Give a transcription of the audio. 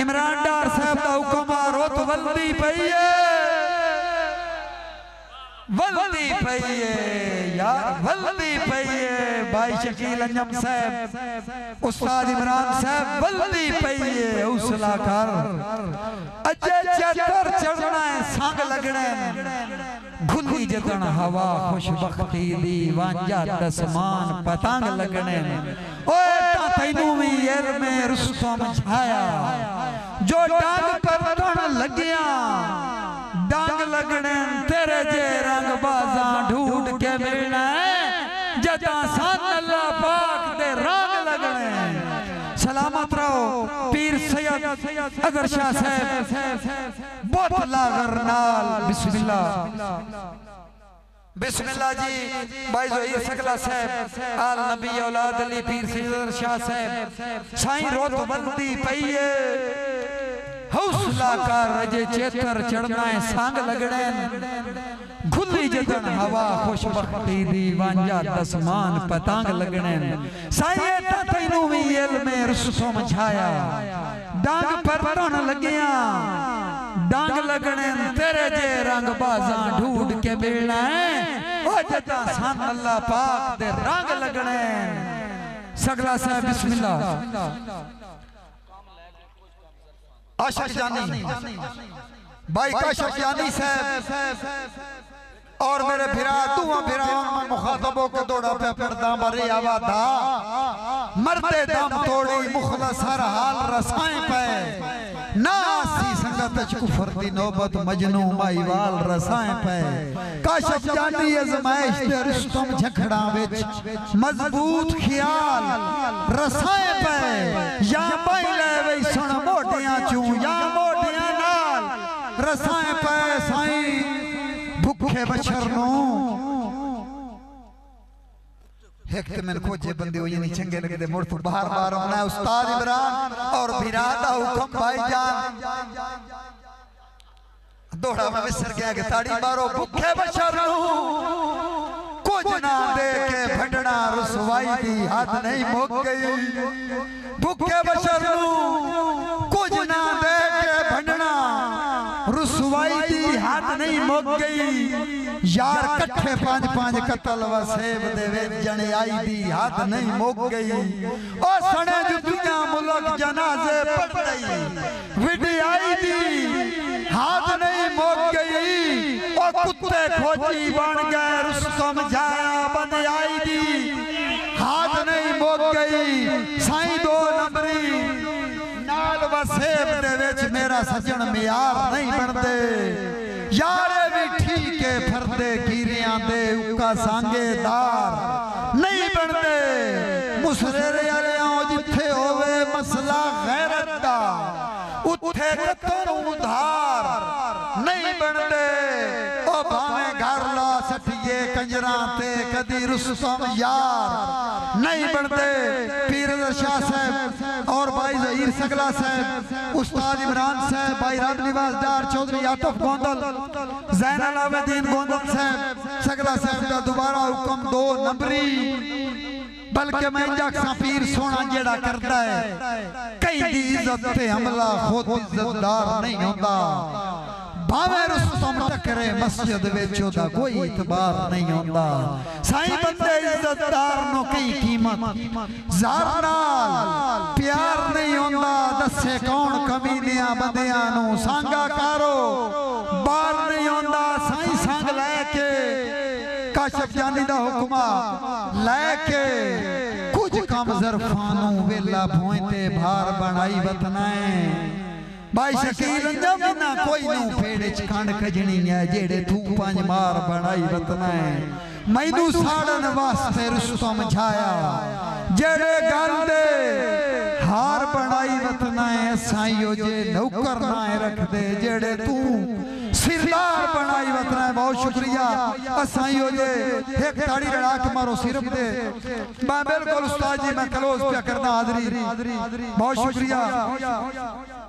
इमरान डार साहब का हुक्म आ रोत वल्दी पईए यार वल्दी पईए भाई शकील अंजम साहब उस्ताद इमरान साहब वल्दी पईए हौसला कर अजय चतर चढ़ना है संग लगना है खुली जतन हवा खुशबख्ती दी वांजा तस्मान पतंग लगने ओए ता तैनू भी यल में रुस्तम छाया जो डांग पर तन लगिया डांग लगने तेरे जे रंग बाजा ढूंढ के मिलना है जदा सन अल्लाह पाक दे रंग लगने सलामत रहो पीर सैयद अगर शाह साहब बहुत लागर नाल बिस्मिल्लाह बिस्मिल्लाह जी भाई ज़हीर सकला साहब आल नबी औलाद अली पीर सैयद शाह साहब साईं रोत बंदी पईए हौसला कर अजे चेतर चढ़ना है संग लगने खुली जतन हवा खुशबख्ती दी वांजा तस्मान पतंग लगने साईं ता तैनू भी यल में रुस्तम छाया डांग पर तन लगिया डांग लगने तेरे जे रंग बाजा ढूंढ के मिलना है ओ जता सन अल्लाह पाक दे रंग लगने सगला साहब बिस्मिल्लाह आशिक जानी भाई काशिफ जानी साहब और मेरे फिरा दुआ फिरावन मुखातबों के दौड़ा पे पर्दा मरे आवादा मरते दम तोड़ी मुखलस हर हाल रसाएं पे नासी संगत कुफर दी नौबत मजनू माईवाल रसाएं पे काशिफ जानी आजमाइश ते रुस्तम झखड़ा विच मजबूत ख्याल रसाएं पे या बैले वे सुन मोटियां चू या मोटियां नाल रसाएं पे साईं भुखे बशर नो एक ते मैंने खोजे बंदे हो ये नहीं चंगे लगे मुड़ तो बार बार होना उस्ताद इमरान और बिरादा हुक्म भाईजान दौड़ा में विसर गया कि ताड़ी मारो भुखे बशर नो कुछ ना दे के भंडना रसवाई दी हाथ नहीं मुक गई भुखे बशर नो कुछ ना दे के भंडना रसवाई दी हाथ नहीं मुक गई यार कट्ठे पांच पांच कतल वसेब देवे जने आई दी हाथ नहीं मुक गई ओ सने जुतियां मुल्क जनाजे पड़ गई विडी आई दी हाथ नहीं मुक गई ओ कुत्ते खोजी बन गए रुस्तम जाया बन आई दी हाथ नहीं मुक गई साईं दो नंबरी नाल वसेब दे विच मेरा सजन मियार नहीं बनदे यारे भी ठीक है फरदे गिरियां दे उका सांगेदार नहीं बनदे मुसरेरे वालेओ जिथे होवे मसला गैरत दा उथे कतों उधार नहीं बनदे ओ भावे घर ला सठिए कंजरा ते कदी रुस्तम यार नहीं बनदे पीर शाह साहब और भाई ज़हीर सकला साहब उस्ताद इमरान साहब भाई राम निवासदार चौधरी आतफ गोंदल ज़ैनुल आबिदीन गोंदल साहब सकला साहब का दोबारा हुक्म दो नंबरी बल्कि मैं जक्सा पीर सोना जेड़ा करता है कई दी इज्जत ते हमला खुद इज्जतदार नहीं होता भावे रुस्तम टकरे मस्जिद विच ओदा कोई इतबार नहीं होता साईं बंदे इज्जतदार नो कई कीमत जार नाल प्यार नहीं होता दसे कौन कमीनियां बंदियां नु सांगा कारो बार नहीं होता साईं संग लेके काशिफ जानी दा हुक्मा लेके कुछ कम ज़रफानू वेला भोंते भार बनाई वतनाए भाई शकील अंजम ना कोई नू फेड़े च खंड खजनी है जेड़े तू पंज मार बनाई वतना है मैनू साड़न वास्ते रुस्तम छाया जेड़े गल दे हार बनाई वतना है साईं जे नौकर ना रख दे जेड़े तू सिरदार बनाई वतना है बहुत शुक्रिया साईं जे एक ताड़ी लड़ा के मारो सिर्फ दे मैं बिल्कुल उस्ताद जी मैं क्लोज पे करना हाजरी बहुत शुक्रिया